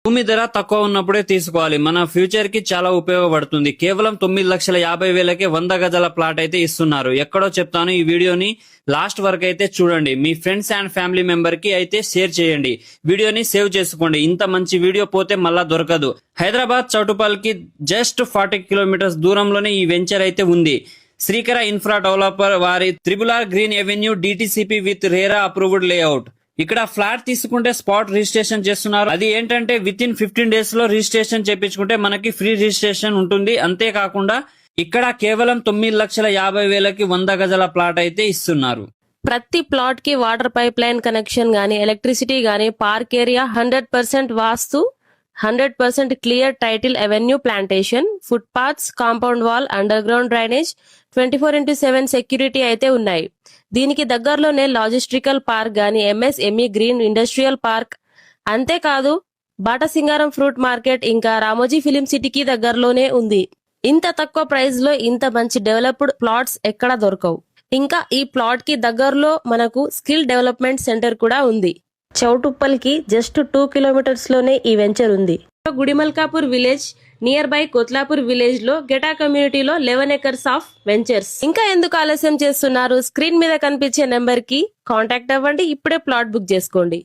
భూమి ధర తక్కువ ఉన్నప్పుడే తీసుకోవాలి. మన ఫ్యూచర్ కి చాలా ఉపయోగపడుతుంది. కేవలం 9,50,000కి 100 గజాల ప్లాట్ అయితే ఇస్తున్నారు. ఎక్కడో చెప్తాను, ఈ వీడియోని లాస్ట్ వరకు అయితే చూడండి. మీ ఫ్రెండ్స్ అండ్ ఫ్యామిలీ మెంబర్ కి అయితే షేర్ చేయండి. వీడియోని సేవ్ చేసుకోండి. ఇంత మంచి వీడియో పోతే మళ్ళా దొరకదు. హైదరాబాద్ చౌటుపల్ కి జస్ట్ 40 కిలోమీటర్స్ దూరంలోనే ఈ వెంచర్ అయితే ఉంది. శ్రీకర ఇన్ఫ్రా డెవలపర్ వారి RRR green avenue DTCP with RERA approved layout. ఇక్కడ ఫ్లాట్ తీసుకుంటే స్పాట్ రిజిస్ట్రేషన్ చేస్తున్నారు. అది ఏంటంటే విత్ ఇన్ 15 days లో రిజిస్ట్రేషన్ చేపించుకుంటే మనకి ఫ్రీ రిజిస్ట్రేషన్ ఉంటుంది. అంతేకాకుండా ఇక్కడ కేవలం 9,50,000కి 100 గజాల ప్లాట్ అయితే ఇస్తున్నారు. ప్రతి ప్లాట్ కి వాటర్ పైప్ లైన్ కనెక్షన్ గానీ, ఎలక్ట్రిసిటీ గానీ, పార్క్ ఏరియా 100% వాస్తు, 100% clear title, avenue plantation, foot paths, compound wall, under ground drainage, 24/7 security అయితే ఉన్నాయి. దీనికి దగ్గరలోనే లాజిస్టికల్ పార్క్ గానీ, MSME గ్రీన్ ఇండస్ట్రియల్ పార్క్, అంతేకాదు బాటసింగారం ఫ్రూట్ మార్కెట్, ఇంకా రామోజీ ఫిలిం సిటీకి దగ్గరలోనే ఉంది. ఇంత తక్కువ ప్రైస్ లో ఇంత మంచి డెవలప్డ్ ప్లాట్స్ ఎక్కడ దొరకవు. ఇంకా ఈ ప్లాట్ కి దగ్గరలో మనకు స్కిల్ డెవలప్మెంట్ సెంటర్ కూడా ఉంది. చౌటుప్పల్ కి జస్ట్ 2 కిలోమీటర్స్ లోనే ఈ వెంచర్ ఉంది. Gudimalkapur village nearby Kothlapur village లో గెటా కమ్యూనిటీలో 11 acres ఆఫ్ వెంచర్స్. ఇంకా ఎందుకు ఆలస్యం చేస్తున్నారు? స్క్రీన్ మీద కనిపించే నెంబర్ కి కాంటాక్ట్ అవ్వండి. ఇప్పుడే ప్లాట్ బుక్ చేసుకోండి.